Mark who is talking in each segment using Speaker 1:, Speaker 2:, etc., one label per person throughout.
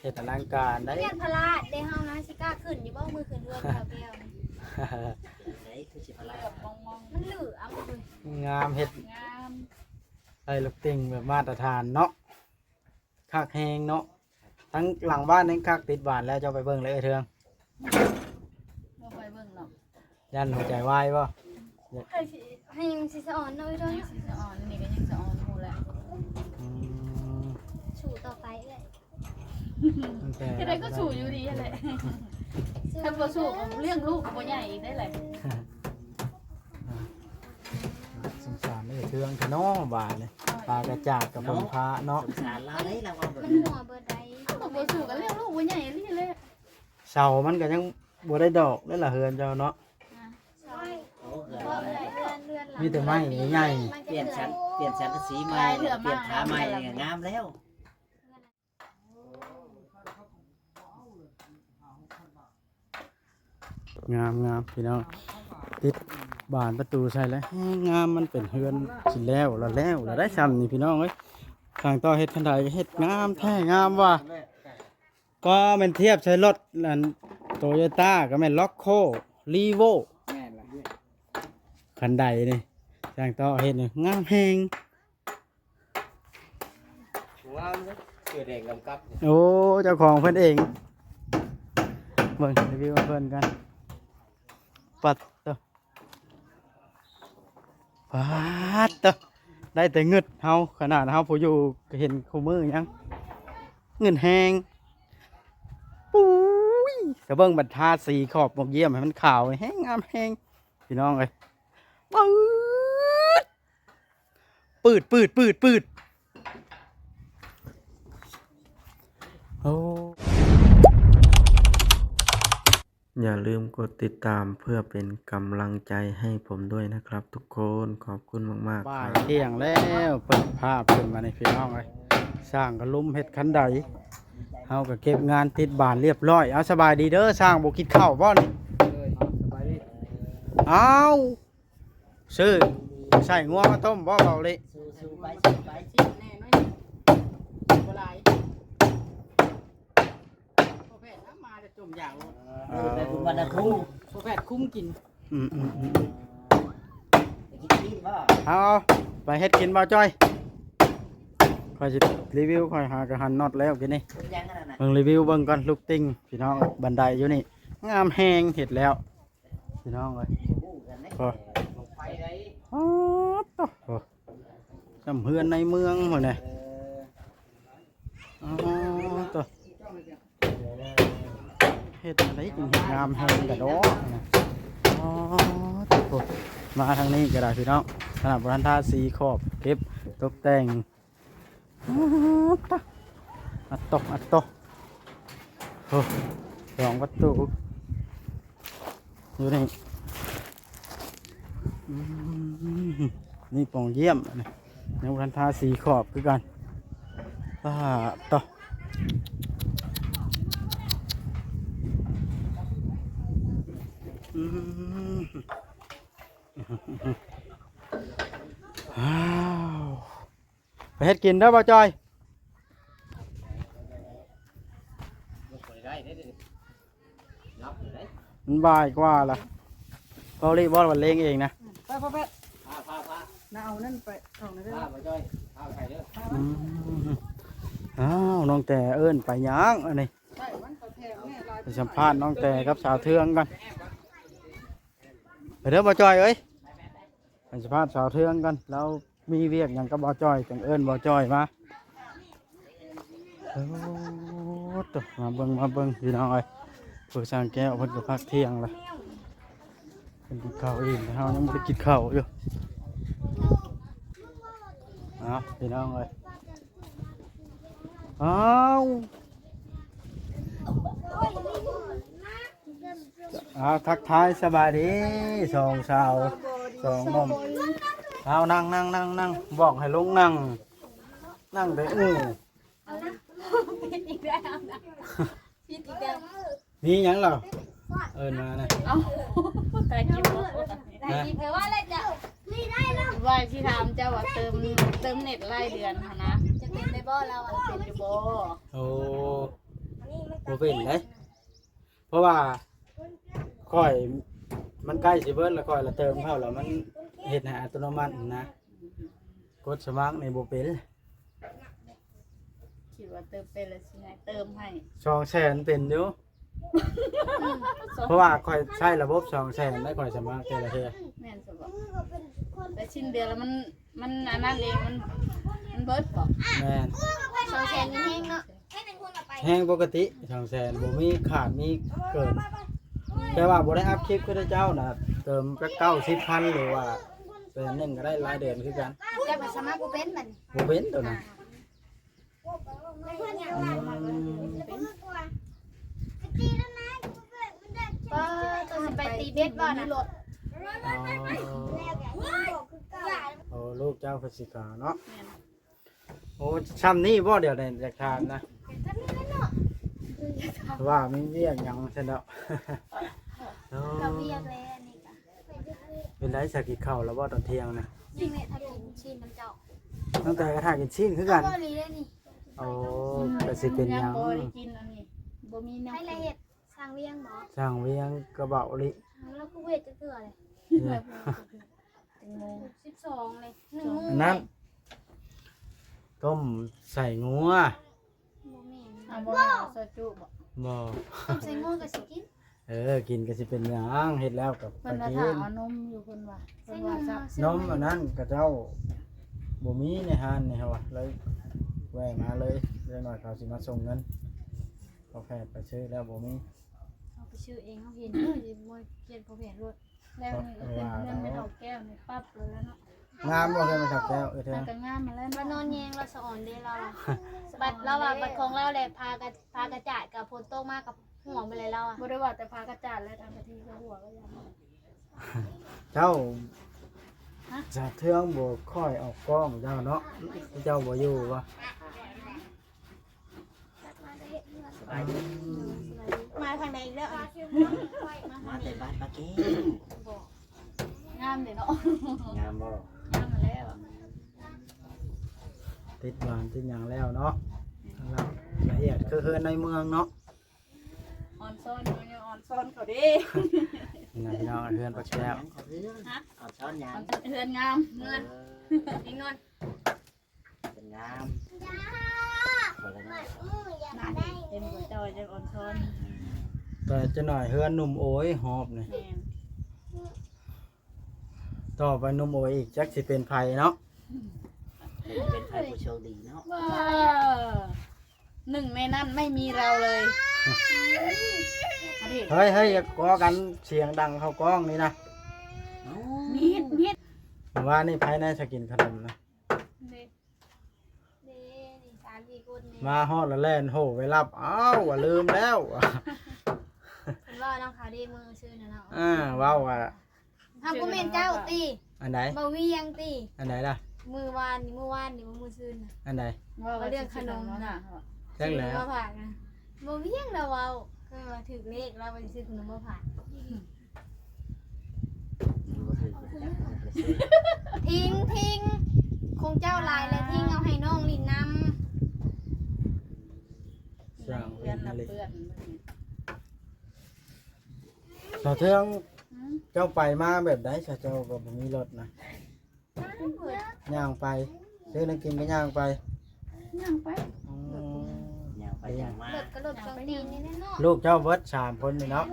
Speaker 1: เฮ็ดอลังการได้
Speaker 2: เรียนพละได้เฮานะสิกล้าขึ้นอยู่บ่มือขึ้นเรือบ่แก้วนี่
Speaker 3: ไหนคือสิพลา
Speaker 4: กับมอง
Speaker 2: มันเหลือเอาเลย
Speaker 1: งามเฮ็ด
Speaker 4: งาม
Speaker 1: ใส่ลูกติ่งแบบมาตรฐานเนาะคักแฮงเนาะทั้งหลังบ้านทั้งคักติดบ้านแล้วเจ้าไปเบิ่งเลยเทือง
Speaker 4: บ่ไปเบิ่งหรอก
Speaker 1: ยันหัวใจวายบ่
Speaker 2: ให้มันสิสะอ่อนเนาะเด้อ
Speaker 4: สิสะอ่อนนี่ก็ยังสะอ่อนหูแหละ
Speaker 1: อืม
Speaker 2: สู่ต่อไปเลย
Speaker 1: ตั้งแต่
Speaker 4: ที่ใดก็สู่อยู่ดีแหละถ้าบ่สู่ก็เลี้ยงลูกบ่ใหญ่อีกได้แหละ
Speaker 1: สงสารเลยเทืองเนาะบ้านเลยปลากระจาดกับเบิ่งพระเนาะ
Speaker 3: สงสารเราได้เราเอาแบบ
Speaker 2: มัน
Speaker 3: นี้
Speaker 2: หัวเบิดใด
Speaker 4: ก็บ่สู่ก็เลี้ยงลูกบ่ใหญ่นี่แหละ
Speaker 1: เสามันก็ยังบ่ได้ดอกเลยล่ะเฮือนเจ้าเนาะ
Speaker 2: ใช่
Speaker 3: โอ้เกิด
Speaker 2: เพราะอะไรเรือนหลัง
Speaker 1: มีแต่ไม้ใหญ่
Speaker 2: มัน
Speaker 3: เปลี่ยนชั้นเปลี่ยนชั้นสีใหม่เปลี่ยนขาใหม่เนี่ยงามแล้ว
Speaker 1: งามงามพี่น้องติดบานประตูใส่แล้วงามมันเป็นเฮือนสิแล้วละแล้วละได้ซ้ำนี่พี่น้องเอ้ยทางต่อเฮ็ดคันใดเฮ็ดงามแท้งามว่ะก็แม่นเทียบใช้รถนั่นโตโยต้าก็แม่นล็อกโคลีโวคันใดนี่ทางต่อเฮ็ดนี่งามแฮง
Speaker 3: ว้าวเกิดแดงกำกับ
Speaker 1: โอ้เจ้าของเพิ่นเองเบิ่งรีวิวเพิ่นกันปัดเตอปัดเตอได้แต่เงิดเฮาขนาดเฮาผู้อยู่ก็เห็นคู่มือยังเงินแหงปุ้ยแต่เบิ่งบรรทัดสีขอบหมกเยี่ยมให้มันขาวแห้งงามแห้งพี่น้องเอ้ยปืดโอ้อย่าลืมกดติดตามเพื่อเป็นกำลังใจให้ผมด้วยนะครับทุกคนขอบคุณมากๆบ่ายเที่ยงแล้วเปิดภาพขึ้นมาในพี่น้องเลยสร้างกระลุ่มเห็ดคันใดเฮาก็เก็บงานติดบ้านเรียบร้อยเอาสบายดีเด้อสร้างบ่คิดข้าวบ่นี่เอาซื้อใส่งัวมาต้มบ่เบาเลย
Speaker 3: สู้ไป
Speaker 4: แน่น้อยบ่หลายพ่อแพทย์น้ำมาจะจมอย่างรถ
Speaker 3: แต่คุณวันครู
Speaker 4: พ่อแพทย์คุ้มกิน
Speaker 1: อืม
Speaker 3: กินกินว่า
Speaker 1: เอาไปเฮ็ดกินบ่จ้อยค่อยสิรีวิวค่อยหากระหันน็อตแล้วกินนี่
Speaker 3: ยังขนาดนั้น
Speaker 1: เบิ่งรีวิวเบิ่งก่อนลูกติ้งพี่น้องบันไดอยู่นี่งามแฮงเห็ดแล้วพี่น้องเอ้ย
Speaker 3: กู้กันได้
Speaker 1: ไปได้อ๋อต่อจำเฮือนในเมืองหมดเลยอ๋อต่อเห็ดอะไรจริงเห็ดงามแฮงกระโดดอ๋อต่อมาทางนี้ก็ได้พี่น้องขนาดบรันทาสีขอบเก็บตกแต่งอ๋อต่ออัดตกโอ้สองประตูอยู่นี่นี่ปองเยี่ยมในบรันทาสีขอบคือกันต่อว้าวไปเฮ็ดกินเด้อบ่จอยมันบ่ายกว่าล่ะเกาหลีบอลวันเล่งเองนะ
Speaker 4: ไปพ่อแพทย์
Speaker 3: พา
Speaker 4: น้าเอานั่นไปส่งได้
Speaker 3: มาจ้อยพาไปเด้อ
Speaker 1: อ้าวน้องแต่เอิ้นไปยังอันนี้
Speaker 4: ไปวันเขาแทงแม่ลาย
Speaker 1: ไปสัมภาษณ์น้องแต่กับสาวเทืองกันไปเด้อบ่จอยเอ้ยไปสัมภาษณ์สาวเทืองกันแล้วมีเวียกหยังกับบ่จอยจังเอิ้นบ่จอยมาโอ้ตัวมาเบิ่งพี่น้องเอ้ยผู้สร้างแก้วเพิ่นก็พักเที่ยงละเพิ่นกินข้าวเองแต่เฮายังบ่ได้กินข้าวอยู่พี่น้องเอ้ยอ้าวทักทายสบายดีสองสาวสองนมเอานั่งบอกให้ลุงนั่งได้
Speaker 2: ผิดอีกแล้วนะผิดอีกแล้ว
Speaker 1: มีหยังเหรอเอิ้นมานะ
Speaker 4: เอาแต่กินบ่
Speaker 2: ได้ดีเผยว่าอะไรจะไม่ได้แล้ว
Speaker 4: ว่าที่ถามเจ้าว่าเติมเน็ตรายเดือนหั่นนะ
Speaker 2: จะเป็นได้บ่เราอ่ะ
Speaker 4: เป็นอยู่บ่
Speaker 1: โอ้ บ่เป็นเด้เพราะว่าค่อยมันใกล้สิเบิดแล้วค่อยละเติมเข้าแล้วมันเฮ็ดให้อัตโนมัตินะกดสมัครในบ่เป็น
Speaker 4: คิดว่าเติมเป็นแล้วสิให้เติมให้
Speaker 1: 200,000เป็นอยู่เพราะว่าค่อยใช้ระบบ200,000ได้ค่อยสมัครแต่ละเทื่อ
Speaker 4: แม่นสิบ่แต่ชิ้นเดียวแล้วมันอันนั้นเองมันเบิดบ่
Speaker 1: แม่น
Speaker 2: โซเชนนี่แห้งเนาะให้เป็นคนเอาไป
Speaker 1: แห้งปกติ200,000บ่มีขาดมีเกินแต่ว่าบ่ได้อัพคลิปคือเจ้าน่ะเติมจัก90,000หรือว่าเป็นนึงก็ได้รายเดือนคือกัน
Speaker 2: จะมาสมัครกูเป็นมัน
Speaker 1: บ่เป็นตัวนั้น
Speaker 2: ก็ตัวสิไปตีเบ็ดบ่น่ะ
Speaker 1: โอ้ลูกเจ้าพสิกาเนาะโอ้ช้ำนี่บ่เดี๋ยวได้จากทานนะว่ามีเรียกหยังซั่นดอก
Speaker 2: เราเรียกเลยอันนี้ก็
Speaker 1: เป็นไรสักกินข้าวแล้วบ่ตอนเที่ยงนะ
Speaker 2: นี่แม่ถ้ากินชิ้นน้ำเจ้า
Speaker 1: ตั้งแต่กระทากินชิ้นคือกัน
Speaker 2: ก็ลีได้นี่
Speaker 1: โอ้ก็สิเป็นหยัง
Speaker 4: บ่ได้กินอันนี้บ่มีแนว
Speaker 2: ให้ละเอียดสร้างเวียงบ่
Speaker 1: สร้างเวียงกระเบาลิ
Speaker 2: แล้วก็เวทจะเถื่อเลย
Speaker 1: เนี่ย
Speaker 2: 12เลย1โมง
Speaker 1: อันนั้นต้มใส่งัว
Speaker 2: บ่แม่น
Speaker 4: อ่ะบ่เอาซอยจุบ่
Speaker 1: บ่
Speaker 2: ต้มใส่งูก็สิกิน
Speaker 1: กินก็สิเป็นหยังเฮ็ดแล้วกับไป
Speaker 4: เพิ่นว่า
Speaker 1: กิ
Speaker 4: ถ้าน เอานมอยู่เพิ่นว่า
Speaker 2: ใส่
Speaker 4: เพิ่น
Speaker 2: งู
Speaker 4: ว่าซับ
Speaker 1: นมอันนั้นก็เจ้าบ่มีในห้านนี่ฮะวะเลยแวะมาเลยเดี๋ยวหน่อยเขาสิมาส่งเงินเขาแพทย์ไปซื้อแล้วบ่มี
Speaker 2: เอาไปชื่อเองเขาเห็นเลยมวยเกียนพอเห็นรถ
Speaker 4: แล้วนี่ก็เป็นเงินไม่ดอกแก้วนี่ปั๊บเลยแล้วเนาะ
Speaker 1: งามบ่เคยมาถักแก้วเถิ
Speaker 4: มัน
Speaker 1: ง
Speaker 4: ก็งามมาแล้ว
Speaker 2: มาน
Speaker 4: เนาะ
Speaker 2: อนแยงเราสะอ่อนเด้เราอะบัดเราอะบัดของเราเลยพากระจาดกับพลโตมากกับห่วงไปเลยเราอะ
Speaker 4: บ่ได้ว่าแต่พากระจาดแล้วทำกะทิก็หัวก็ยัง
Speaker 1: เจ้าจะเทืองบ่ค่อยออกกล้องเจ้าเนาะเจ้าบ่อยู่วะ
Speaker 3: สบายดี
Speaker 2: มาทางไหนอีกแล้วอะ
Speaker 3: มาแต่บ้านปาเก้
Speaker 4: งามเลยเนาะ
Speaker 3: งามบ่
Speaker 4: งามมาแล้ว
Speaker 1: ติดหวานติดหยังแล้วเนาะเราละเอียดคือในเมืองเนาะ
Speaker 4: ออนซ่อนอยู่ยังออนซ่อนเขาดิ
Speaker 1: นี่นะพี่น้องเฮือนปักแก้ว
Speaker 3: ขอเรื่องเอาช้อนยา
Speaker 4: ออนเฮือนงามเงิน
Speaker 2: นี่นอน
Speaker 3: เป็นงามคนละงาม
Speaker 4: น่าดีเต็มหัวจอยจะออนซ่อน
Speaker 1: แต่จะหน่อยเฮือนหนุ่มโอ้ยหอบนี่
Speaker 4: แม่น
Speaker 1: ต่อไปหนุ่มโอ้ยอีกจักสิเป็นไผเนาะ
Speaker 3: เป็นใครผู้โชคดีเนาะ
Speaker 4: ว้าหนึ่งในนั้นไม่มีเราเลยอันนี้
Speaker 1: เฮ้ยอย่าก่อกันเสียงดังเข้ากล้องนี่นะ
Speaker 4: มีด
Speaker 1: ว่านี่ไผในสกินขนมนะ
Speaker 2: นี่นี่3-4คนนี่
Speaker 1: มาฮอดแล้วแล่นโหไปรับอ้าวว่าลืมแล้ว
Speaker 2: ผมว่าน้องขาดีมือชื่อนะเนาะ
Speaker 1: ว้าวอ่ะ
Speaker 2: ทำกูเมนเจ้าตี
Speaker 1: อันไหน
Speaker 2: บ่วียังตี
Speaker 1: อันไหนล่ะ
Speaker 2: มือวานนี่มือซื่นน่ะ
Speaker 1: อันไหน
Speaker 4: ว่าเรื่องขนมน่ะ
Speaker 1: แจ้งแล้ว
Speaker 2: มาผ่านนะบ่วียังเราเอาก็ว่าถึกเลขเราไปซื้อขนมมาผ่าน
Speaker 3: บ่ถือจักไปซื้อ
Speaker 2: ทิ้งคงเจ้าลายแล้วทิ้งเอาให้น้องลินน
Speaker 1: สร้าง
Speaker 4: เพื่
Speaker 1: เพื่
Speaker 4: อ
Speaker 1: อน น
Speaker 4: ละ
Speaker 1: เลย
Speaker 4: เพื่อน
Speaker 1: สาวเทืองเจ้าไปมาแบบใดสาวเจ้าก็บ่มีรถนะ
Speaker 2: ำ
Speaker 1: ย่างไปซื้อนักกินก็ย่างไป
Speaker 4: ย่างไป
Speaker 1: อ๋อ
Speaker 3: อย่างไปอย่างมา
Speaker 2: หลดกระโดดสองตีนนี่แน่นอน
Speaker 1: ลูกเจ้าเบิด3คนนี่เนาะ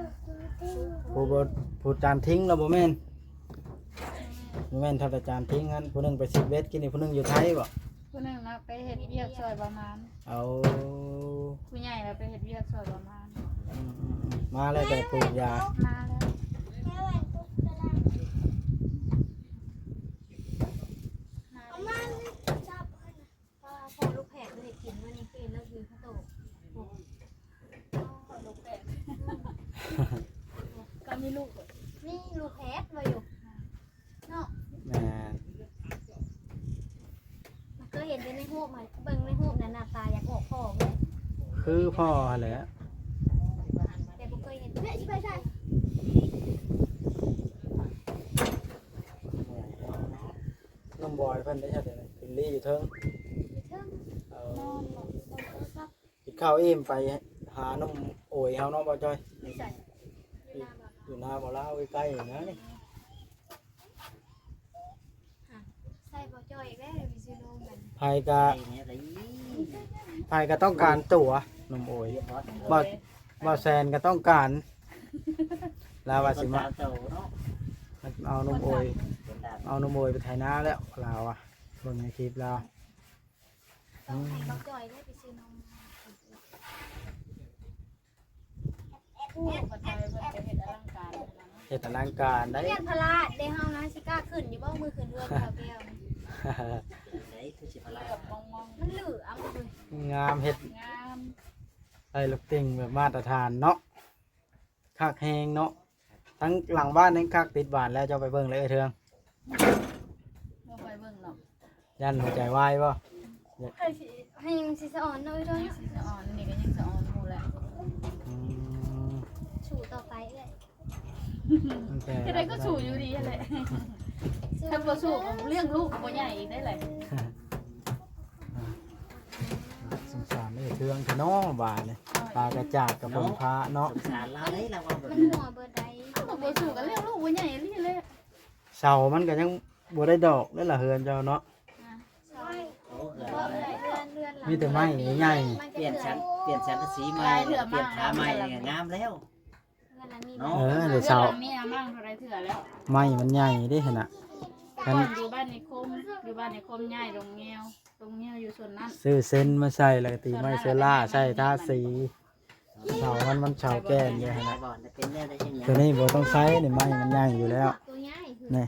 Speaker 1: ผู้จานทิ้งแล้วบ่แม่นบ่แม่นถ้าแต่จานทิ้งงั้นผู้หนึงไปสิเวทกินอีกผู้หนึงอยู่ไทยบ่
Speaker 4: ผู้หนึงนะไปเฮ็ดเวียกซอยประมาณ
Speaker 1: เอา
Speaker 4: ผู้ใหญ่เราไปเฮ็ดเวียกซอยประมาณ
Speaker 1: มาแล้วแต่ปลูกยา
Speaker 4: มาแล้ว
Speaker 2: พอลูกแผดเลยกินวันนี้กินแล้วคือข้าวโต
Speaker 4: ก็มีลูก
Speaker 2: นี่ลูกแผดมาอยู่เนาะ
Speaker 1: แม่น
Speaker 2: มันก็เห็นในหูมาเบิ่งในหูนั่นหน้าตาอยากออกพ่อเลย
Speaker 1: คือพ่อหั่นแหละ
Speaker 2: แต่บ่เคยเห็นแม่ชิไปใช่
Speaker 1: น้องบอยเพิ่นได้ชัดเลยกินลี่อยู่เทิง
Speaker 2: เชิง
Speaker 1: เอา
Speaker 2: นอนหลับนอนรับ
Speaker 1: กินข้าวอิ่มไป หาน้ำโอยเฮาเนาะบ่จ้อย
Speaker 2: ไม่ใส่อยู่น้ำบ่
Speaker 1: อยู่นาบ่ลาวใกล้ๆนะนี่
Speaker 2: ใส่บ่จ่อยอีกแล้วไปซื้อนมกัน
Speaker 1: ไผก็
Speaker 3: ไอ้เนี่ยไร
Speaker 1: ไผก็ต้องการตั๋วนมโอย
Speaker 3: เรียบร้อย
Speaker 1: บ่แซนก็ต้องการลาวว่าสิมา
Speaker 3: เจ้าเนาะ
Speaker 1: เอานมโอย
Speaker 3: เป็นดาบ
Speaker 1: เอานมโอยไปไถนาแล้วลาวอ่ะเบิ่งในคลิปลาว
Speaker 2: ต้องให้บ่จ่อยได้ไปซื้อนม
Speaker 4: ปัจจัยเพิ่นจะเฮ็ดอลังการเลยนะ
Speaker 1: เฮ็ดอลังการได้
Speaker 2: เรียนพละได้เฮานะสิกล้าขึ้นอยู่บ่มือขึ้นเรือกับแก้ว
Speaker 3: ไหนคือสิพลา
Speaker 4: กับมอง
Speaker 2: มันเหลือเอาเลย
Speaker 1: งามเฮ็ด
Speaker 4: ๆงาม
Speaker 1: ใส่ลูกติ่งแบบมาตรฐานเนาะคักแฮงเนาะทั้งหลังบ้านทั้งคักติดบ้านแล้วเจ้าไปเบิ่งเลยไอ้เทือง
Speaker 4: บ่ไปเบิ่งหรอก
Speaker 1: ยันหัวใจวายบ่
Speaker 2: ให้มันสิสะอ่อนเนาะเด้อ
Speaker 4: สิสะอ่อนนี่ก็ยังสะอ่อนหมู่แหละ
Speaker 1: อืม
Speaker 2: สู่ต่อไปเลย
Speaker 1: มันแก่
Speaker 4: ที่ใดก็สู่อยู่ดีแหละถ้าบ่สู่ก็เลี้ยงลูกบ่ใหญ่อีกได้เลย
Speaker 1: สงสารไอ้เทืองเถอะเนาะบ้านนี่ปลากระจาดกับผมพระเนาะ
Speaker 3: สงสารเราได้เราเอาแบบ
Speaker 2: มัน
Speaker 3: นี้
Speaker 2: หัวเบิดใด
Speaker 4: ก็บ่สู่ก็เลี้ยงลูกบ่ใหญ่อีหลีเลย
Speaker 1: เสามันก็ยังบ่ได้ดอกเลยล่ะเฮือนเจ้าเนาะ
Speaker 2: ใช่
Speaker 3: โอ้เกิด
Speaker 2: เพราะอะไรเรือนหลัง
Speaker 1: มีแต่ไม้ใหญ่
Speaker 3: เปลี่ยนชั้นเปลี่ยนชั้นสีใหม่เปลี่ยนขาใหม่เนี่ยงามแล้ว
Speaker 2: เรือนหลังมี
Speaker 3: เนาะ
Speaker 1: เออเดี๋ยวเสา
Speaker 4: มีอามั่งเท่าไรเถื่อแล้ว
Speaker 1: ไม้มันใหญ่เด้ขนาด
Speaker 4: ก่อนอยู่บ้านในคมอยู่บ้านในคมใหญ่ลงเงี้ยวอยู่ส่วนนั้น
Speaker 1: ซื้อเส้นมาใส่แล้วก็ตีไม้เซล่าใส่ทาสีเสามันเสาแก่นเลย
Speaker 3: ไหน
Speaker 1: ขนาด
Speaker 3: บ่อนเป็นแน่ได้ยังไง
Speaker 1: ตัวนี้บ่ต้องใช้นี่ไม้มันใหญ่อยู่แล้ว
Speaker 2: ตัวใหญ่
Speaker 1: นี่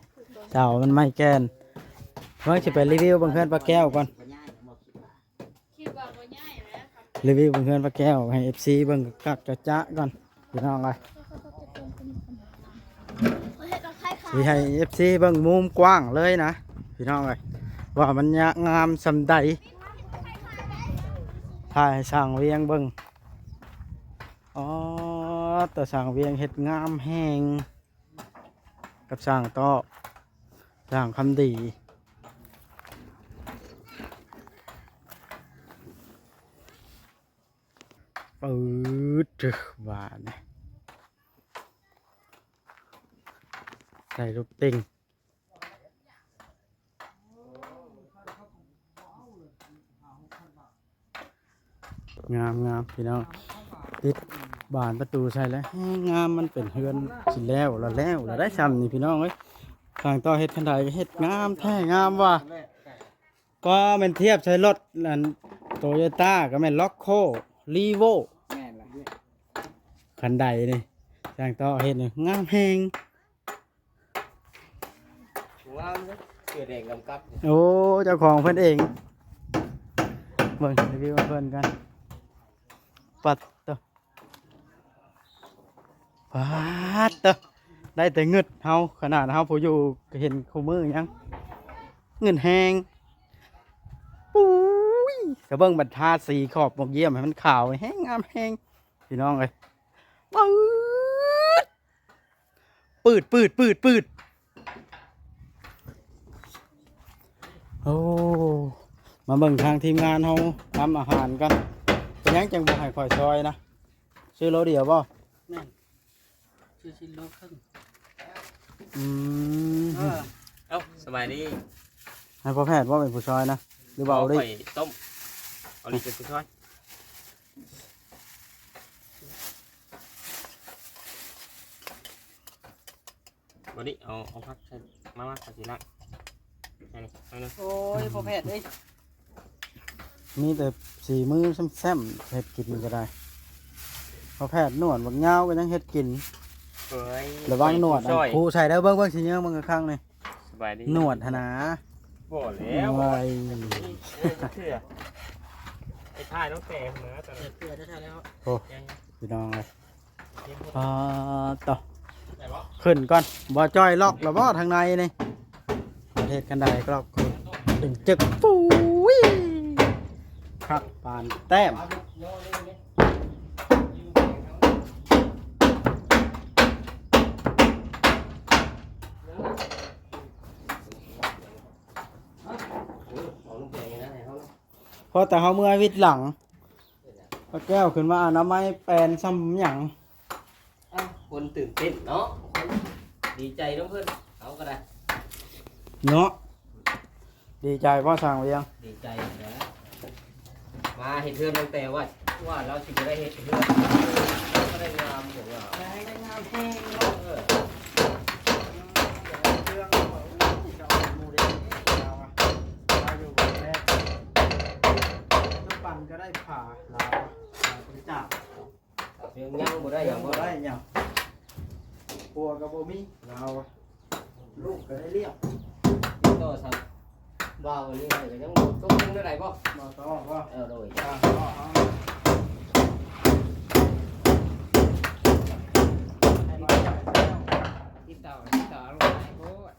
Speaker 1: เสามันไม้แก่นเมื่อจะไปรีวิวบางเพื่อนปลาแก้วก่อน
Speaker 4: คิดว่าบ่ใหญ่แล้วครับ
Speaker 1: รีวิวบางเพื่อนปลาแก้วให้ FC เบิ่งกักจะๆก่อนพี่น้องเลยสิให้ FC เบิ่งมุมกว้างเลยนะพี่น้องเลยว่ามันงามสำใดถ่ายสร้างเวียงเบิ่งอ๋อแต่สร้างเวียงเฮ็ดงามแฮงกับสร้างต่อสร้างคำดีปื๊ดจึกว่าเนี่ยใส่ลูกติ่งงามงามพี่น้องติดบานประตูใส่แล้วแห้งงามมันเป็นเฮือนสิแล้วละได้ซ้ำนี่พี่น้องเอ้ยทางต่อเฮ็ดคันใดก็เฮ็ดงามแท้งามว่ะก็แม่นเทียบใช้รถนั่นโตโยต้าก็แม่นล็อกโคลีโว
Speaker 3: แม่นล่ะ
Speaker 1: คันใดนี่ทางต่อเฮ็ดนี่งามแฮง
Speaker 3: ว้าวเกิดแรงกำกับ
Speaker 1: โอ้เจ้าของเพิ่นเองเบิ่งรีวิวเพิ่นกันปัดเตอะปัดเตอะได้แต่เงิดเฮาขนาดเฮาผู้อยู่ก็เห็นคู่มือยังเงินแหงปุ้ยกระเบื้องบรรทาสีขอบหมกเยี่ยมให้มันขาวแห้งงามแห้งพี่น้องเลยปืดโอ้มาเบิ่งทางทีมงานเฮาทำอาหารกันเป็นยังจังบ่ให้ข่อยซอยนะซื้อโลเดียวบ่
Speaker 3: แม่นชื่อชิ้นโลครึ่ง
Speaker 1: อืม
Speaker 5: เอ้าสบายดี
Speaker 1: ให้พ่อแพทย์ว่าเป็นผู้ซอยนะหรือว่าเอาดิ
Speaker 5: ไข่ต้มเอาดิเป็นผู้ช่วยวันนี้เอาพักใส่มาผักชีละนี่
Speaker 3: โอ้ยพ่อแพทย์เอ้ย
Speaker 1: มีแต่สีมือแซ่บๆเฮ็ดกินก็ได้พ่อแพทย์นวดบักยาวก็ยังเฮ็ดกิน
Speaker 5: เฮ้ย
Speaker 1: ระวังหนวด
Speaker 5: ช่วย
Speaker 1: ผู้ใส่แล้วเบิ่งสิเยอะมึงข้างนี่
Speaker 5: สบายดี
Speaker 1: หนวดหนนะ
Speaker 5: บ่แล้ว
Speaker 1: โอ้ย
Speaker 5: เชื่อไอ้ท่ายน้องแต่เหนือแต่
Speaker 3: เกลือได้แล้ว
Speaker 1: โอ้พี่น้องเลยต่อขึ้นก่อนบ่จ้อยล็อกแล้วบ่ทางในนี่ประเทศกันใดก็ล็อกตึงจึกปุ้ยครับปานแต้มพอแต่เฮาเมื่อวิดหลัง ป้าแก้วขึ้นมาอนามัยแปลนซ้ำหยัง
Speaker 3: อ้าวคนตื่นเต้นเนาะคนดีใจน้องเพื่อนเอาก็ได้
Speaker 1: เนาะดีใจพ่อสั่งไปยัง
Speaker 3: ดีใจนะมาเห็นเพื่อนตั้งแต่ว่าเราสิจะได้เห็นเพื่อนก็ได้งามของเรา
Speaker 1: ได้งามแห้ง
Speaker 3: เออ
Speaker 1: เครื่องหมูเด้งเราอะเราอยู่กับแม่น้ำปั่นก็ได้ผ่าเราบริจาค
Speaker 3: เพียงยังบ่ได้อย่างบ่
Speaker 1: บ่
Speaker 3: ได้
Speaker 1: ได้ยังปัวกับบ่มีเราอะลูกก็ได้เรียก
Speaker 3: ติดต่อสักบ่าวนี่ให้ก็ยังบ่ตกลงได้บ่
Speaker 1: มาต่อว่า
Speaker 3: โดย
Speaker 1: ต่อ
Speaker 3: ติดต่อหลายโพด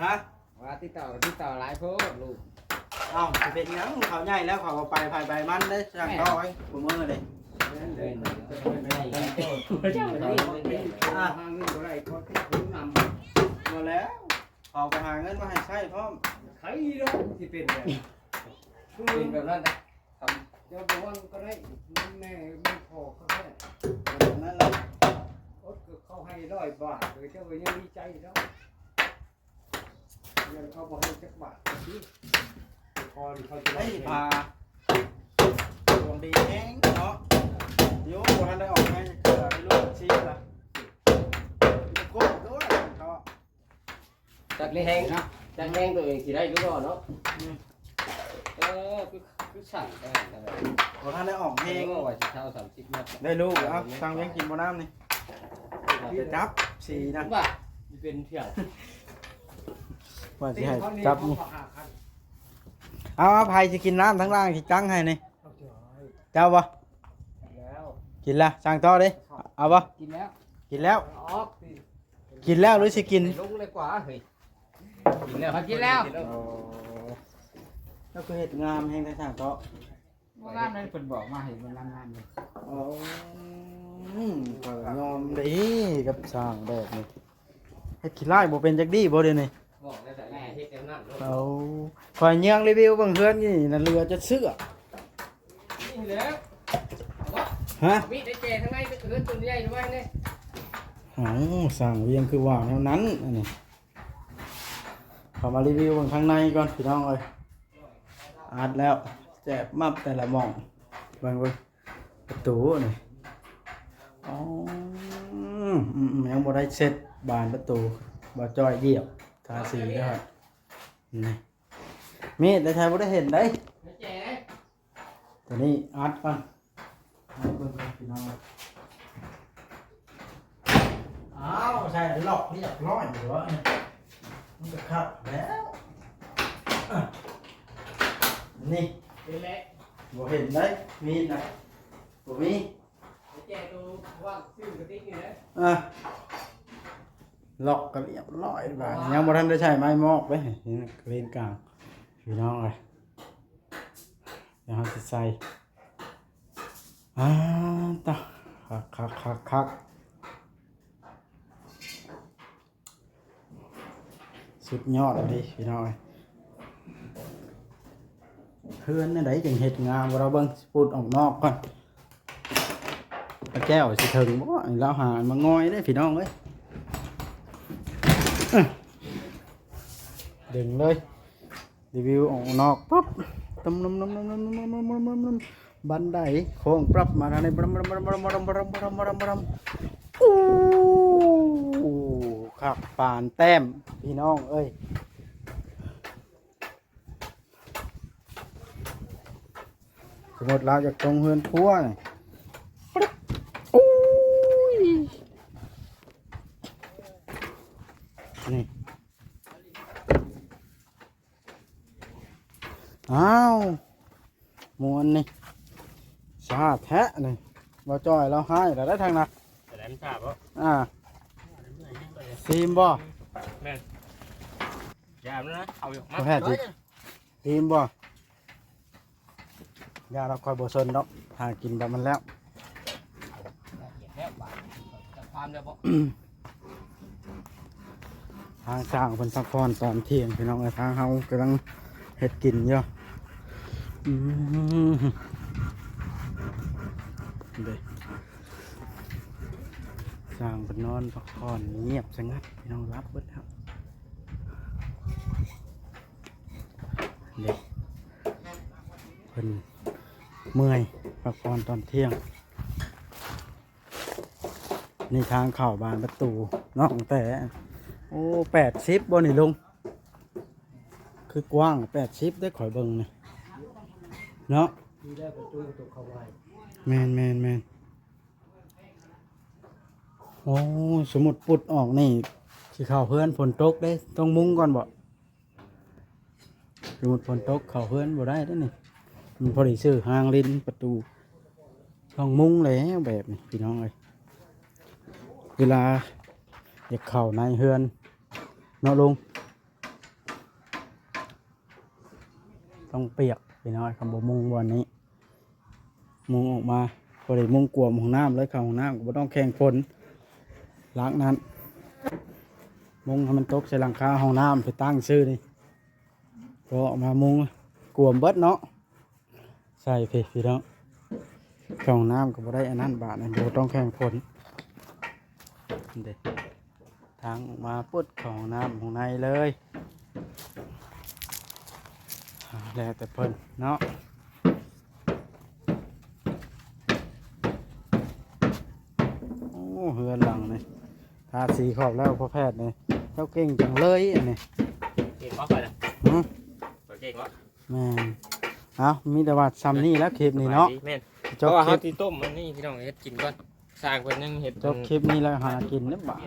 Speaker 1: ฮะ
Speaker 3: ว่าติดต่อหลายโพดลูก
Speaker 1: เอ้าสิเป็นหยังเขาใหญ่แล้วเขาก็ไปภายใบมันได้สั่งต่อไว้บ่มือเลย มาแล้วเขาไปหาเงินมาให้ใช้พร้อม
Speaker 3: ใครเนาะที่เป็นแบบเป็นแบบนั้นนะเจ้าบอกว่าก็ได้แม่ไม่พอเขาแค่
Speaker 1: แบบนั้นเลย
Speaker 3: อดเขาให้100 บาทเลยเจ้าก็ยังดีใจแล้วยังเขาบอกให้จักบาทที่พอที่เขาจะ
Speaker 1: ให้พาดวงดีแห้งเนาะโยมวันได้ออกให้เกิดให้ลูกชี้ละโคตรด้วยเขา
Speaker 3: จากแห้งนะจากแห้งตัวเองสิได้รู้ก่อนเนาะคือสั่งได้อะไร
Speaker 1: พอท่านได้ออก
Speaker 3: เพ
Speaker 1: เพ
Speaker 3: ล
Speaker 1: ล
Speaker 3: ง
Speaker 1: ง
Speaker 3: ว่าจะเช่า30 เมตร
Speaker 1: ได้ลูกเอาสั่งเลี้ยงกินบ่น้ำนี่จะจับสีนะ
Speaker 3: ว่าเป็นเที่ยว
Speaker 1: ว่าจะให้จับนี่เอาไผ่จะกินน้ำทั้งล่างที่จังให้นี่เจ้าปะ
Speaker 3: แล้ว
Speaker 1: กินละสั่งต่อดิเอาปะ
Speaker 3: กินแล้ว
Speaker 1: กินแล้ว
Speaker 3: ออก
Speaker 1: กินแล้วหรือสิกิน
Speaker 3: ลงเลยกว่าเฮ้ยกินแล้วกินแล้ว
Speaker 1: แล้วก็เห็ดงามแห่งทางเตาะ
Speaker 3: งานนั้นเพิ่นบอกมาให้มันงานเลย
Speaker 1: อ๋อยอมดีกับสร้างแบบนี้เฮ็ดขี้ไล่บ่เป็นจักดีบ่เดี๋ยวนี้
Speaker 3: บอกได้แต่แม่เฮ็ดแล้วนั่น
Speaker 1: เอาข่อยเยืองรีวิวเบิ่งเฮือนนี่น่ะเรือจะเสื้อ
Speaker 3: นี่แล้ว
Speaker 1: ฮะ
Speaker 3: มีได้แก่ทั้งในก็คือตัวใหญ่ด้วยนี่
Speaker 1: อ๋อสร้างเวียงคือว่าเท่านั้นอันนี้เข้ามารีวิวเบิ่งข้างในก่อนพี่น้องเอ้ยอัดแล้วแจบมับแต่ละหม่องเบิ่งประตูนี่อ๋อยังบ่ได้เสร็จบานประตูบ่จ้อยเหยียบทาสีเด้อครับนี่มีดแต่ใช้บ่ได้เห็นได้
Speaker 3: ได้แก่
Speaker 1: ตัวนี้อัดก่อนอัดเบิ่งก่อนพี่น้องอ้าวใช่หลอกเรียบร้อยอยู่วะเนี่ยมันจะขับแล้วอ่ะนี่
Speaker 3: เป็นแล้ว
Speaker 1: บ่เห็นได้มีดนะบ่มี
Speaker 3: ได้แก่ตัวว่างซื้อกระติกนี่แหละ
Speaker 1: อ่ะหลอกกันเรียบร้อยบาดยังบ่ทันได้ใช้ไม้มอกเด้นี่เลนกลางพี่น้องเอ้ยเดี๋ยวเราสิใส่ตะคักสุดยอดเลยพี่น้องเอ้ยเพื่อนนั่นได้จังเฮ็ดงามบ่เราเบิ่งพูดออกนอกก่อนปลาแก้วสิถึงบ่เราหามาง่อยได้พี่น้องเอ้ยดึงเลยรีวิวออกนอกปั๊บตำนบันไดโค้งปรับมาทางนี้บรัมอู้ขับป่านแต้มพี่น้องเอ้ยสมมติเราจากตรงเฮือนทั่วนี่อู้ยนี่อ้าวมวนนี่ชาแทะนี่บ่จ้อยเราให้แต่ได้ทางน่ะ
Speaker 5: แต่แหลมทราบบ่
Speaker 1: ซีมบ่
Speaker 5: แม่นยามนะเอาอยู่มา
Speaker 1: บ่แพ้สิซีมบ่ยาเราคอยบ่สนดอกหากินแบบมันแล้ว
Speaker 3: แล้วบาทจะความเดี๋ยวบอก
Speaker 1: ทางสร้างเพิ่นสักพรตอนเที่ยงพี่น้องเอ้ยทางเฮากำลังเฮ็ดกินอยู่ สร้างเป็นนอนพักผ่อนเงียบสงัดพี่น้องรับเบิดครับเด็กเพิ่นเมื่อยพักผ่อนตอนเที่ยงนี่ทางเข้าบานประตูน้องแต่โอ้80บ่นี่ลุงคือกว้าง80ได้ข่อยเบิ่งนี่เนาะ
Speaker 3: มีได้ประตูตัวเข้าไว้
Speaker 1: แมนโอ้สมมุดปุดออกนี่สิเข้าเพื่อนฝนตกได้ต้องมุ้งก่อนบ่สมมุดฝนตกเข้าเพื่อนบ่ได้เด้อนี่มันพอดีซื้อหางลิ้นประตูต้องมุ้งแล้วแบบนี้พี่น้องเอ้ยเวลาอยากเข้าในเฮือนเนาะลุงต้องเปียกพี่น้องคำบ่มุ้งวันนี้มุ้งออกมาพอดีมุ้งกลัวห้องน้ำเลยเข้าห้องน้ำก็บ่ต้องแข่งฝนล้างนั้นมุ้งให้มันตกใส่หลังคาห้องน้ำไปตั้งชื่อนี่ก็ออกมามุ้งกลัวเบิดเนาะใส่พี่น้องเข้าห้องน้ำก็บ่ได้อันนั้นบาทนะบ่ต้องแข่งฝนเด็ดทางออกมาปุ๊ดเข้าห้องน้ำข้างในเลยแล้วแต่เพิ่นเนาะโอ้เฮือนหลังนี่ทาสีขอบแล้วพ่อแพทย์นี่เจ้าเก่งจังเลยอันนี้
Speaker 5: เก่งวะไปนะ
Speaker 1: หือ
Speaker 5: เก่งวะ
Speaker 1: แม่นเอามีแต่ว่าซ้ำนี่แล้วคลิปนี้เนาะ
Speaker 5: แม่น
Speaker 1: จ
Speaker 5: เพราะ
Speaker 1: บ
Speaker 5: ว่า
Speaker 1: คลิ
Speaker 5: เฮา
Speaker 1: ป
Speaker 5: ที่ต้มมันนี่พี่น้องเฮ็ดกินก่อนสร้างเพิ่นยังเฮ็ด
Speaker 1: จบคลิปนี้แล้วหากินเรียบร้อย